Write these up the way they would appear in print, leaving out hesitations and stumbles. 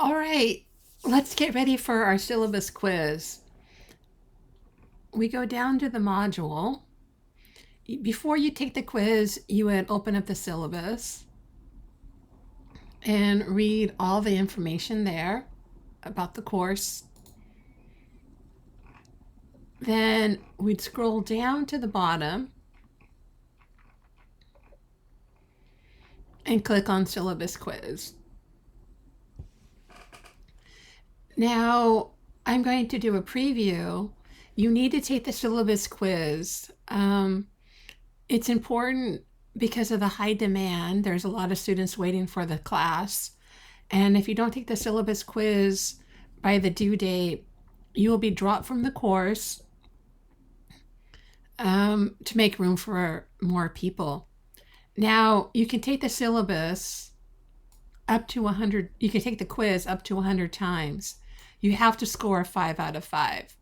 All right, let's get ready for our syllabus quiz. We go down to the module. Before you take the quiz, you would open up the syllabus and read all the information there about the course. Then we'd scroll down to the bottom and click on Syllabus Quiz. Now, I'm going to do a preview. You need to take the syllabus quiz. It's important because of the high demand. There's a lot of students waiting for the class. And if you don't take the syllabus quiz by the due date, you will be dropped from the course to make room for more people. Now, you can take the syllabus up to 100. You can take the quiz up to 100 times. You have to score 5 out of 5.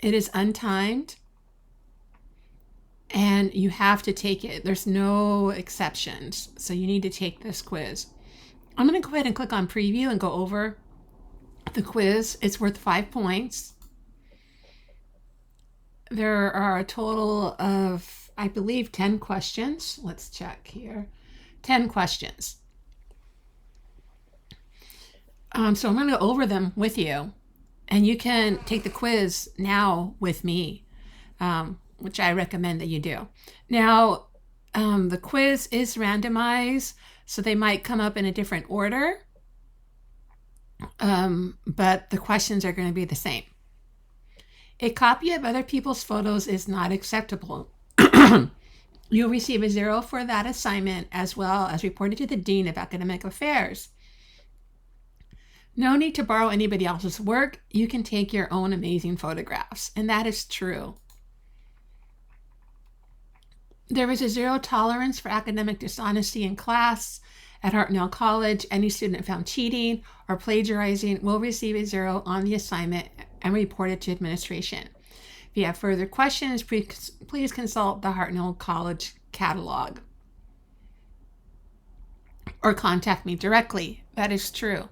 It is untimed, and you have to take it. There's no exceptions, so you need to take this quiz. I'm going to go ahead and click on preview and go over the quiz. It's worth 5 points. There are a total of, I believe, 10 questions. Let's check here. 10 questions. So I'm going to go over them with you, and you can take the quiz now with me, which I recommend that you do. Now, the quiz is randomized, so they might come up in a different order, but the questions are going to be the same. A copy of other people's photos is not acceptable. You'll receive a 0 for that assignment, as well as reported to the Dean of Academic Affairs. No need to borrow anybody else's work. You can take your own amazing photographs, and that is true. There is a 0 tolerance for academic dishonesty in class. At Hartnell College, any student found cheating or plagiarizing will receive a 0 on the assignment and report it to administration. If you have further questions, please consult the Hartnell College catalog or contact me directly. That is true.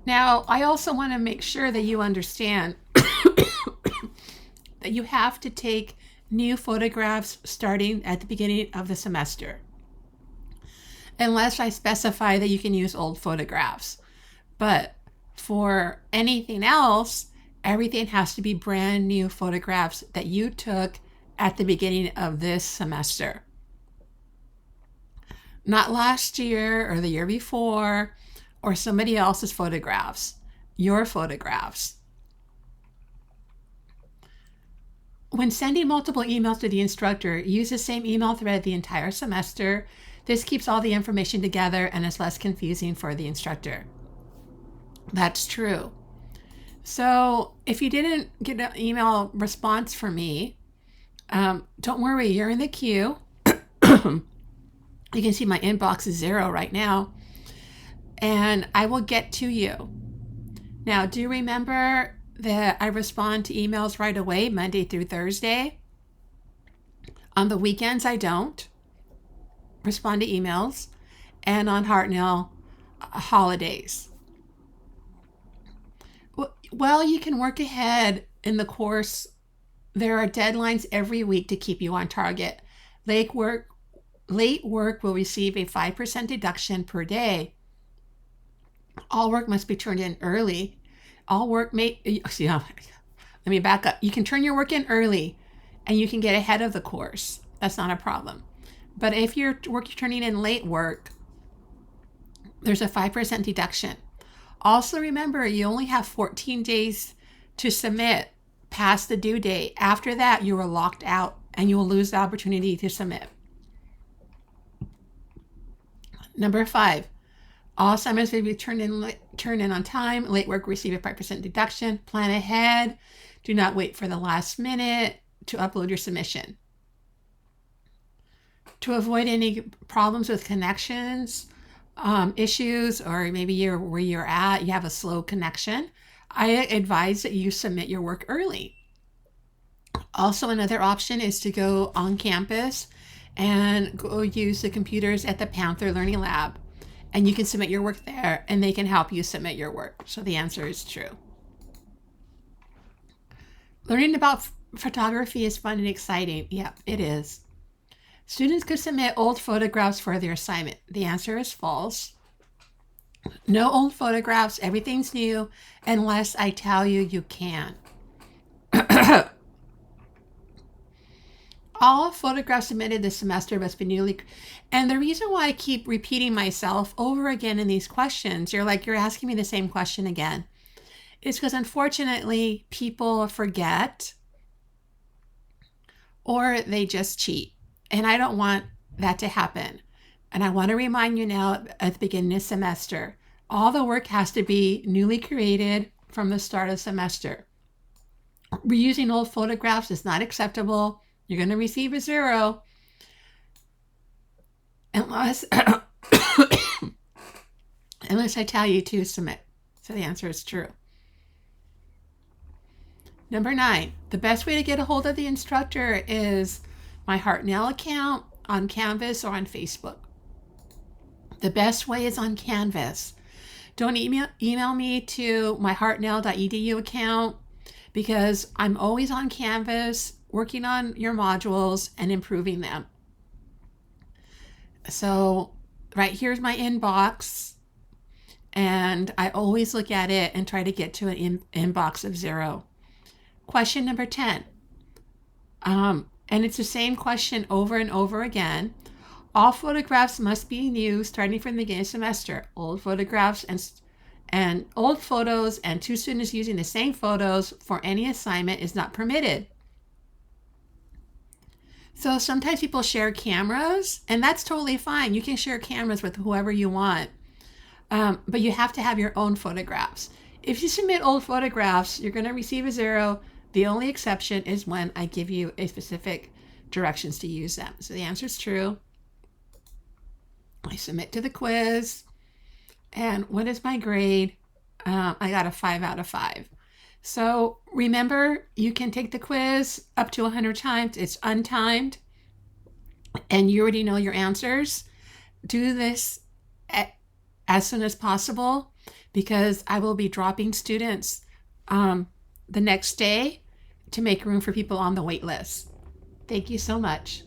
Now, I also want to make sure that you understand that you have to take new photographs starting at the beginning of the semester, unless I specify that you can use old photographs. But for anything else, everything has to be brand new photographs that you took at the beginning of this semester. Not last year or the year before, or somebody else's photographs, your photographs. When sending multiple emails to the instructor, use the same email thread the entire semester. This keeps all the information together and is less confusing for the instructor. That's true. So if you didn't get an email response from me, don't worry, you're in the queue. You can see my inbox is 0 right now, and I will get to you. Now, do remember that I respond to emails right away, Monday through Thursday. On the weekends, I don't respond to emails, and on Hartnell holidays. Well, you can work ahead in the course. There are deadlines every week to keep you on target. Late work will receive a 5% deduction per day. All work must be turned in early. Let me back up. You can turn your work in early and you can get ahead of the course. That's not a problem. But if you're turning in late work, there's a 5% deduction. Also remember, you only have 14 days to submit past the due date. After that, you are locked out and you will lose the opportunity to submit. Number 5, all assignments will be turned in on time. Late work receive a 5% deduction. Plan ahead. Do not wait for the last minute to upload your submission. To avoid any problems with connections, issues, or maybe where you're at, you have a slow connection, I advise that you submit your work early. Also, another option is to go on campus and go use the computers at the Panther Learning Lab and you can submit your work there, and they can help you submit your work. So the answer is true. Learning about photography is fun and exciting. Yep, it is. Students could submit old photographs for their assignment. The answer is false. No old photographs, everything's new, unless I tell you you can. All photographs submitted this semester must be newly, and the reason why I keep repeating myself over again in these questions, you're asking me the same question again, is because unfortunately people forget or they just cheat. And I don't want that to happen. And I want to remind you now at the beginning of the semester, all the work has to be newly created from the start of the semester. Reusing old photographs is not acceptable. You're going to receive a 0 unless I tell you to submit. So the answer is true. Number 9, the best way to get a hold of the instructor is my Hartnell account on Canvas or on Facebook. The best way is on Canvas. Don't email me to my hartnell.edu account because I'm always on Canvas working on your modules and improving them. So right here's my inbox, and I always look at it and try to get to an inbox of 0. Question number 10. And it's the same question over and over again. All photographs must be new starting from the beginning of the semester. Old photographs and old photos and 2 students using the same photos for any assignment is not permitted. So sometimes people share cameras, and that's totally fine. You can share cameras with whoever you want, but you have to have your own photographs. If you submit old photographs, you're going to receive a 0. The only exception is when I give you a specific directions to use them. So the answer is true. I submit to the quiz, and what is my grade? I got a 5 out of 5. So remember, you can take the quiz up to 100 times. It's untimed, and you already know your answers. Do this as soon as possible because I will be dropping students the next day to make room for people on the wait list. Thank you so much.